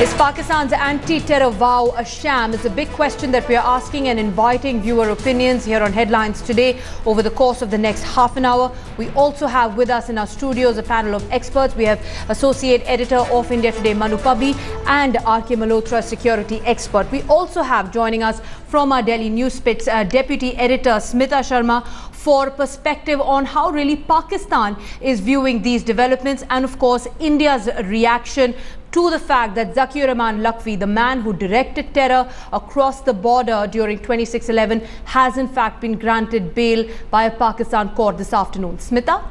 Is Pakistan's anti-terror vow a sham? Is a big question that we are asking and inviting viewer opinions here on Headlines today over the course of the next half an hour. We also have with us in our studios a panel of experts. We have Associate Editor of India Today, Manu Pabi, and R.K. Malhotra, security expert. We also have joining us from our Delhi Newspits, Deputy Editor Smita Sharma, for perspective on how really Pakistan is viewing these developments, and of course India's reaction to the fact that Zakir-ur-Rehman Lakhvi, the man who directed terror across the border during 26/11, has in fact been granted bail by a Pakistan court this afternoon. Smita?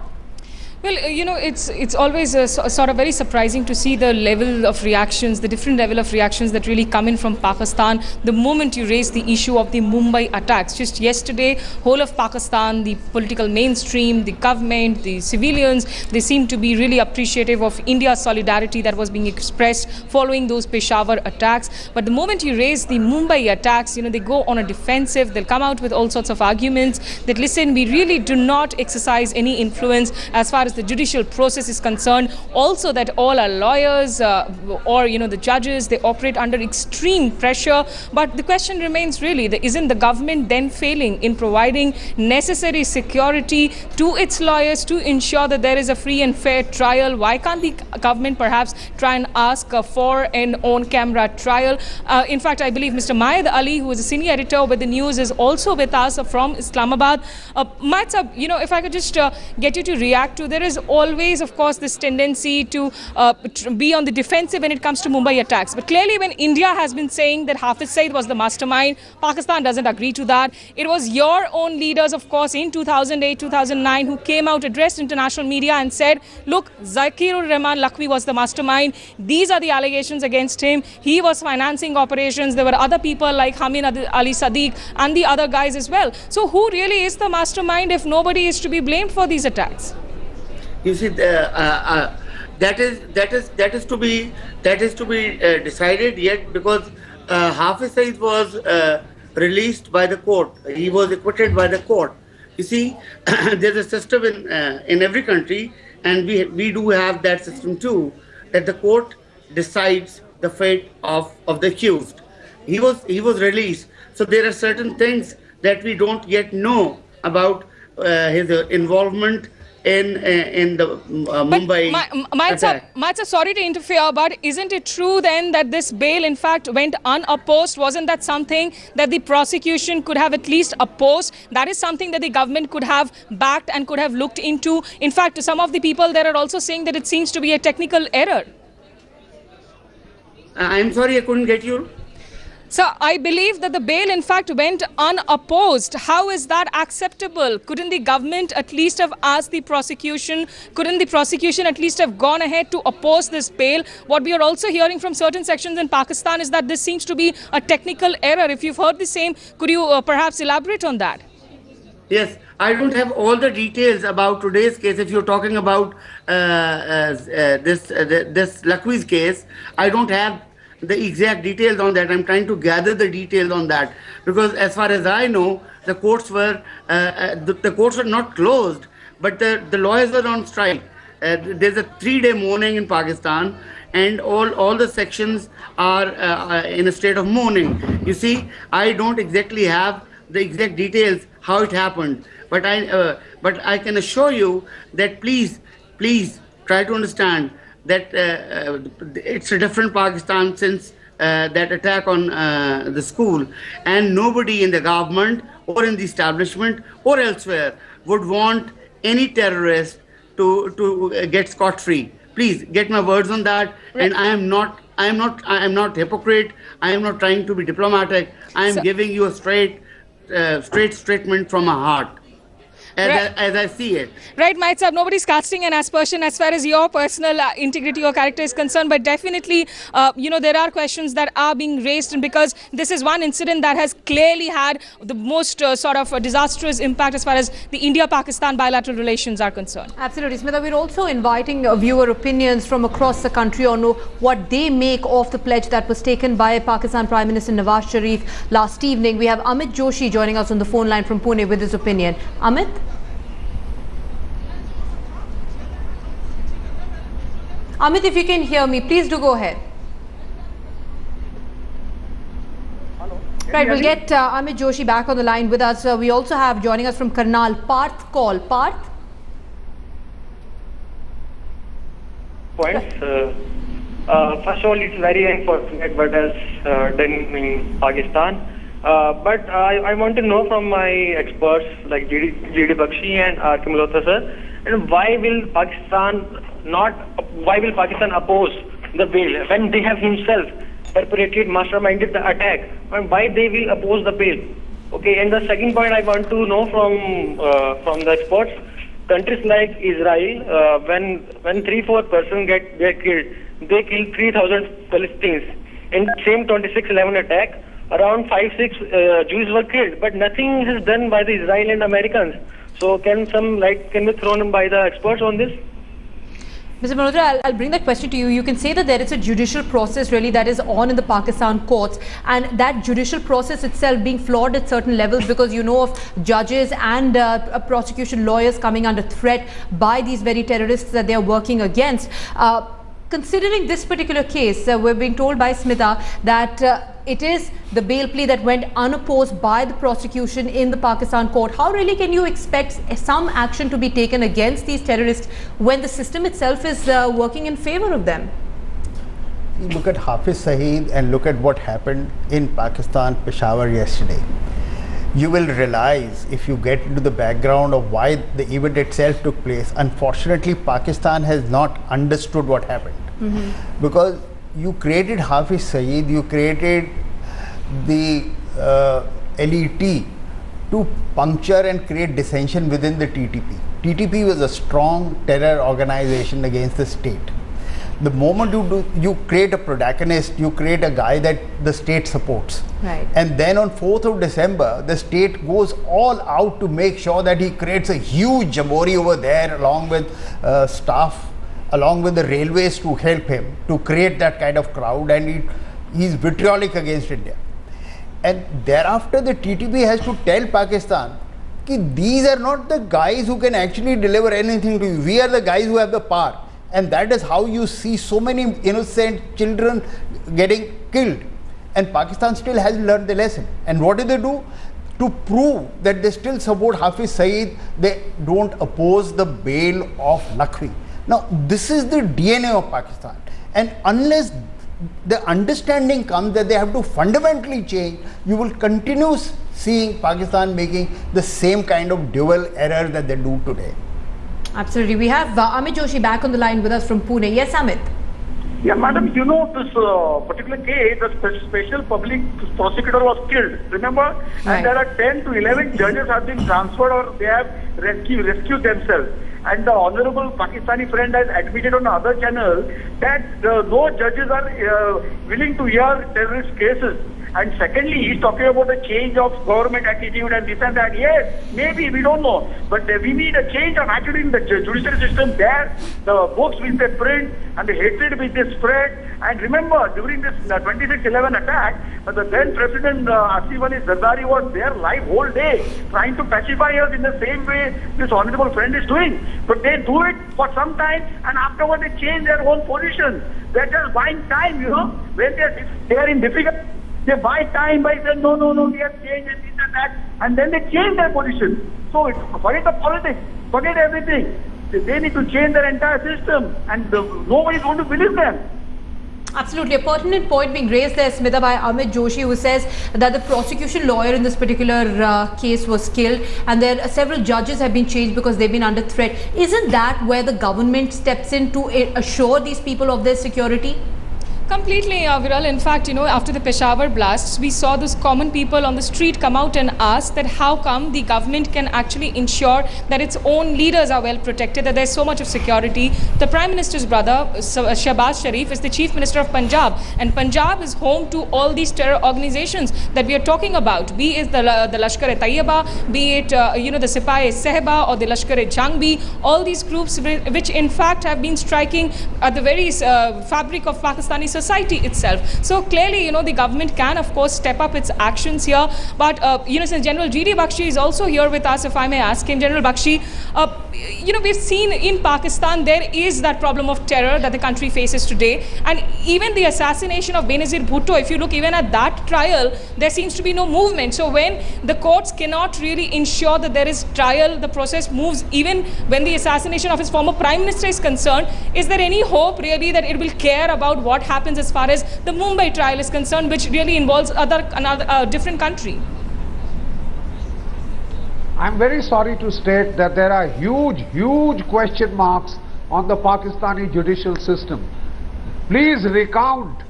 Well, you know, it's always sort of very surprising to see the level of reactions, the different level of reactions that really come in from Pakistan the moment you raise the issue of the Mumbai attacks. Just yesterday, whole of Pakistan, the political mainstream, the government, the civilians, they seem to be really appreciative of India's solidarity that was being expressed following those Peshawar attacks. But the moment you raise the Mumbai attacks, you know, they go on a defensive. They'll come out with all sorts of arguments that, listen, we really do not exercise any influence as far as the judicial process is concerned. Also that all our lawyers or, you know, the judges, they operate under extreme pressure. But the question remains really, isn't the government then failing in providing necessary security to its lawyers to ensure that there is a free and fair trial? Why can't the government perhaps try and ask for an on-camera trial? In fact, I believe Mr. Mayed Ali, who is a senior editor with the news, is also with us from Islamabad. Mayed sir, you know, if I could just get you to react to, there is always, of course, this tendency to be on the defensive when it comes to Mumbai attacks. But clearly, when India has been saying that Hafiz Saeed was the mastermind, Pakistan doesn't agree to that. It was your own leaders, of course, in 2008, 2009, who came out, addressed international media and said, look, Zakir-ur-Rehman Lakhvi was the mastermind. These are the allegations against him. He was financing operations. There were other people like Hamid Ali Sadiq and the other guys as well. So who really is the mastermind if nobody is to be blamed for these attacks? You see, that is to be decided yet, because Hafiz Saeed was released by the court. He was acquitted by the court. You see, there's a system in every country, and we do have that system too, that the court decides the fate of the accused. He was released, so there are certain things that we don't yet know about his involvement in the Mumbai attack. Mayed sir, sorry to interfere, but isn't it true then that this bail in fact went unopposed? Wasn't that something that the prosecution could have at least opposed? That is something that the government could have backed and could have looked into. In fact, some of the people there are also saying that it seems to be a technical error. I'm sorry, I couldn't get you. Sir, I believe that the bail in fact went unopposed. How is that acceptable? Couldn't the government at least have asked the prosecution? Couldn't the prosecution at least have gone ahead to oppose this bail? What we are also hearing from certain sections in Pakistan is that this seems to be a technical error. If you've heard the same, could you perhaps elaborate on that? Yes, I don't have all the details about today's case. If you're talking about this Lakhvi's case, I don't have the exact details on that. I'm trying to gather the details on that, because as far as I know, the courts were not closed, but the lawyers were on strike. There's a 3-day mourning in Pakistan, and all the sections are in a state of mourning. You see, I don't exactly have the exact details how it happened, but I can assure you that please try to understand that it's a different Pakistan since that attack on the school, and nobody in the government or in the establishment or elsewhere would want any terrorist to get scot-free. Please get my words on that. Right. And I am not hypocrite. I am not trying to be diplomatic. I am giving you a straight statement from my heart. As I see it. Right, Mayed sir, nobody's casting an aspersion as far as your personal integrity or character is concerned, but definitely, you know, there are questions that are being raised, and because this is one incident that has clearly had the most sort of disastrous impact as far as the India-Pakistan bilateral relations are concerned. Absolutely, Smita. We're also inviting viewer opinions from across the country on what they make of the pledge that was taken by Pakistan Prime Minister Nawaz Sharif last evening. We have Amit Joshi joining us on the phone line from Pune with his opinion. Amit? Amit, if you can hear me, please do go ahead. Right, we'll get Amit Joshi back on the line with us. We also have joining us from Karnal, Parth Kaul. Parth? Points. First of all, it's very unfortunate what has done in Pakistan. But I want to know from my experts like G.D. Bakshi and R.K. Malhotra sir, and why will Pakistan oppose the bill when they have himself perpetrated, masterminded the attack, and why they will oppose the bill? Okay, and the second point I want to know from the experts, countries like Israel, when 3-4 persons get killed, they kill 3,000 Palestinians. In the same 26/11 attack, around 5-6 Jews were killed, but nothing is done by the Israel and Americans. So can some light be thrown by the experts on this? Mr. Malhotra, I'll bring that question to you. You can say that there is a judicial process really that is on in the Pakistan courts, and that judicial process itself being flawed at certain levels because you know of judges and prosecution lawyers coming under threat by these very terrorists that they are working against. Considering this particular case, we're being told by Smita that it is the bail plea that went unopposed by the prosecution in the Pakistan court. How really can you expect some action to be taken against these terrorists when the system itself is working in favor of them? You look at Hafiz Saeed and look at what happened in Pakistan, Peshawar yesterday. You will realize if you get into the background of why the event itself took place. Unfortunately, Pakistan has not understood what happened. Because you created Hafiz Saeed, you created the LET to puncture and create dissension within the TTP. TTP was a strong terror organization against the state. The moment you create a protagonist, you create a guy that the state supports. Right. And then on 4th of December, the state goes all out to make sure that he creates a huge jamboree over there along with staff, along with the railways to help him to create that kind of crowd, and he's vitriolic against India. And thereafter the TTP has to tell Pakistan that these are not the guys who can actually deliver anything to you. We are the guys who have the power. And that is how you see so many innocent children getting killed. And Pakistan still hasn't learned the lesson. And what do they do? To prove that they still support Hafiz Saeed, they don't oppose the bail of Lakhvi. Now, this is the DNA of Pakistan. And unless the understanding comes that they have to fundamentally change, you will continue seeing Pakistan making the same kind of dual error that they do today. Absolutely. We have Amit Joshi back on the line with us from Pune. Yes, Amit. Yeah, madam, you know this particular case, the special public prosecutor was killed, remember? Right. And there are 10 to 11 judges have been transferred or they have rescued themselves. And the honorable Pakistani friend has admitted on the other channel that no judges are willing to hear terrorist cases. And secondly, he's talking about the change of government attitude and this and that. Yes, maybe, we don't know. But we need a change of attitude in the judicial system there. The books will be print and the hatred will be spread. And remember, during this 26/11 attack, the then President Asif Ali Zardari was there live whole day trying to pacify us in the same way this honorable friend is doing. But they do it for some time and afterwards they change their own position. They're just buying time, you know, when they are in difficult. They buy time by saying, no, we have changed and this and that. And then they change their position. So forget the politics, forget everything. They need to change their entire system and nobody is going to believe them. Absolutely. A pertinent point being raised there, Smita, by Amit Joshi, who says that the prosecution lawyer in this particular case was killed and there are several judges have been changed because they've been under threat. Isn't that where the government steps in to assure these people of their security? Completely, Viral. In fact, you know, after the Peshawar blasts, we saw those common people on the street come out and ask that how come the government can actually ensure that its own leaders are well protected, that there's so much of security. The Prime Minister's brother, Shahbaz Sharif, is the Chief Minister of Punjab, and Punjab is home to all these terror organizations that we are talking about, be it the Lashkar-e-Taiba, be it, you know, the Sipahi-e-Sehba or the Lashkar-e-Jangbi, all these groups which in fact have been striking at the very fabric of Pakistani society itself. So clearly, you know, the government can of course step up its actions here. But you know, since General G.D. Bakshi is also here with us, if I may ask him, General Bakshi, you know, we've seen in Pakistan there is that problem of terror that the country faces today, and even the assassination of Benazir Bhutto, if you look even at that trial, there seems to be no movement. So when the courts cannot really ensure that there is trial, the process moves, even when the assassination of his former Prime Minister is concerned, is there any hope really that it will care about what happens as far as the Mumbai trial is concerned, which really involves another different country? I'm very sorry to state that there are huge question marks on the Pakistani judicial system. Please recount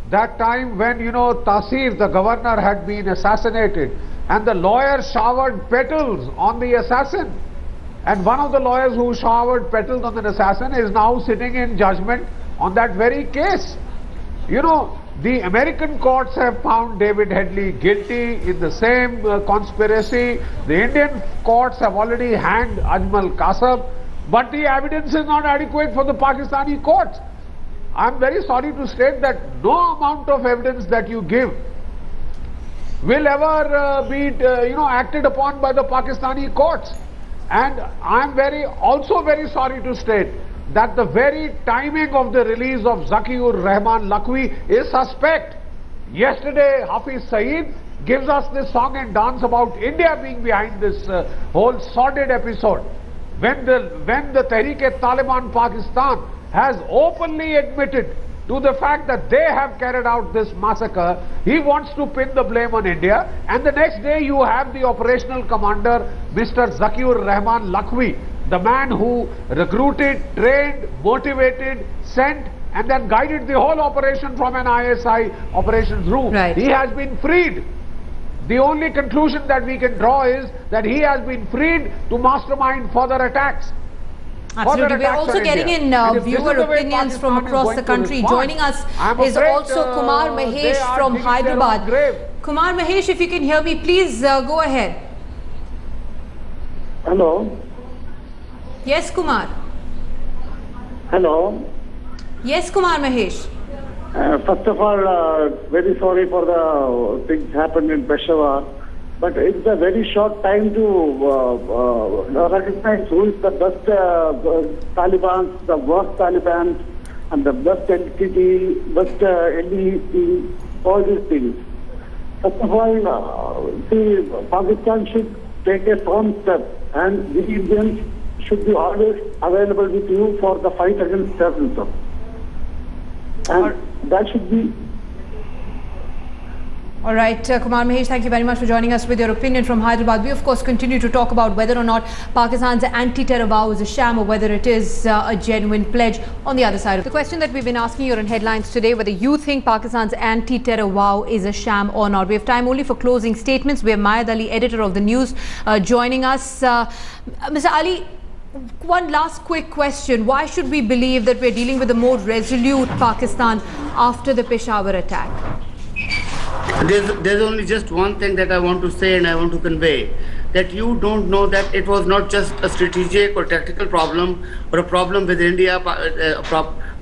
that time when, Tasir, the governor, had been assassinated and the lawyer showered petals on the assassin. And one of the lawyers who showered petals on the assassin is now sitting in judgment on that very case. The American courts have found David Headley guilty in the same conspiracy. The Indian courts have already hanged Ajmal Kasab, but the evidence is not adequate for the Pakistani courts. I'm very sorry to state that no amount of evidence that you give will ever be acted upon by the Pakistani courts. And I'm also very sorry to state that the very timing of the release of Zakir-ur-Rehman Lakhvi is suspect. Yesterday, Hafiz Saeed gives us this song and dance about India being behind this whole sordid episode. When the Tehreek-e-Taliban Pakistan has openly admitted to the fact that they have carried out this massacre, he wants to pin the blame on India, and the next day you have the operational commander, Mr. Zakir-ur-Rehman Lakhvi, the man who recruited, trained, motivated, sent, and then guided the whole operation from an ISI operations room. Right. He has been freed. The only conclusion that we can draw is that he has been freed to mastermind further attacks. Absolutely. We're also getting in viewer opinions from across the country. Joining us is also Kumar Mahesh from Hyderabad. Kumar Mahesh, if you can hear me, please go ahead. Hello. Yes, Kumar. Hello. Yes, Kumar Mahesh. First of all, very sorry for the things happened in Peshawar, but it's a very short time to recognize who is the best Taliban, the worst Taliban, and the best entity, best NDP, all these things. First of all, Pakistan should take a firm step, and the Indians should be always available with you for the fight against terrorism. And that should be... All right, Kumar Mahesh, thank you very much for joining us with your opinion from Hyderabad. We, of course, continue to talk about whether or not Pakistan's anti-terror vow is a sham or whether it is a genuine pledge on the other side of the question that we've been asking you on headlines today, whether you think Pakistan's anti-terror vow is a sham or not. We have time only for closing statements. We have Mayad Ali, editor of The News, joining us. Mr. Ali, one last quick question. Why should we believe that we're dealing with a more resolute Pakistan after the Peshawar attack? There's only just one thing that I want to say and I want to convey, that you don't know that it was not just a strategic or tactical problem or a problem with India, a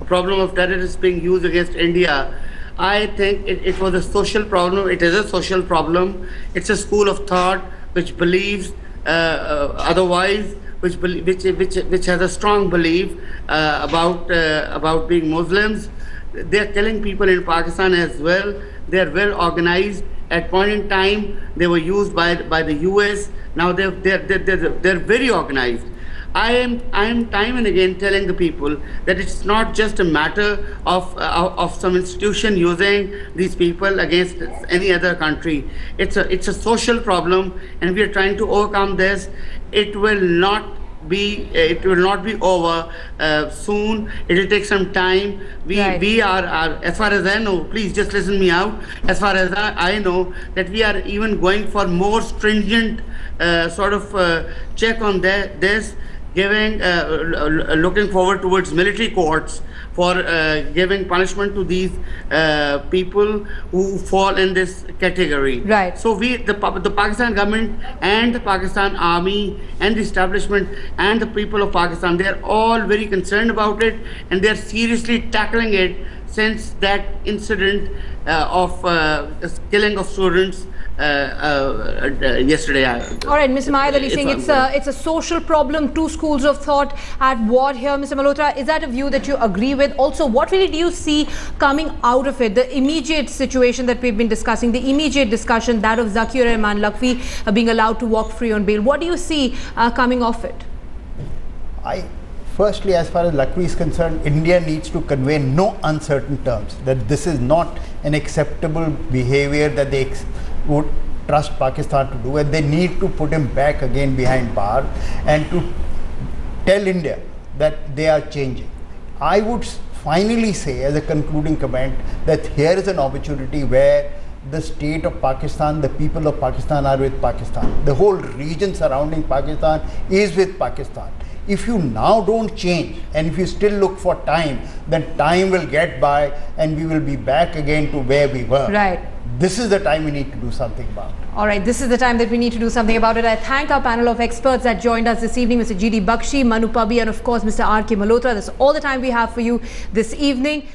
problem of terrorists being used against India. I think it was a social problem. It is a social problem. It's a school of thought which believes otherwise, which has a strong belief about being Muslims. They're killing people in Pakistan as well. They're well organized. At point in time, they were used by the US. Now they're very organized. I am time and again telling the people that it's not just a matter of some institution using these people against any other country. It's a social problem, and we are trying to overcome this. It will not be over soon. It will take some time. We are, as far as I know, please just listen me out. As far as I know, that we are even going for more stringent check on this, looking forward towards military courts for giving punishment to these people who fall in this category. Right. So the Pakistan government and the Pakistan army and the establishment and the people of Pakistan, they are all very concerned about it, and they are seriously tackling it since that incident of killing of students yesterday. All right, Mr. Mahid Ali saying it's a social problem, two schools of thought at war here. Mr. Malhotra, is that a view that you agree with? Also, what really do you see coming out of it? The immediate situation that we've been discussing, the immediate discussion, that of Zakir-ur-Rehman Lakhvi being allowed to walk free on bail. What do you see coming off it? Firstly, as far as Lakhvi is concerned, India needs to convey in no uncertain terms that this is not an acceptable behavior that they would trust Pakistan to do, and they need to put him back again behind bar and to tell India that they are changing. I would finally say, as a concluding comment, that here is an opportunity where the state of Pakistan, the people of Pakistan are with Pakistan. The whole region surrounding Pakistan is with Pakistan. If you now don't change and if you still look for time, then time will get by and we will be back again to where we were. Right. This is the time we need to do something about it. All right, this is the time that we need to do something about it. I thank our panel of experts that joined us this evening, Mr. G.D. Bakshi, Manu Pabi, and of course Mr. R.K. Malhotra. That's all the time we have for you this evening.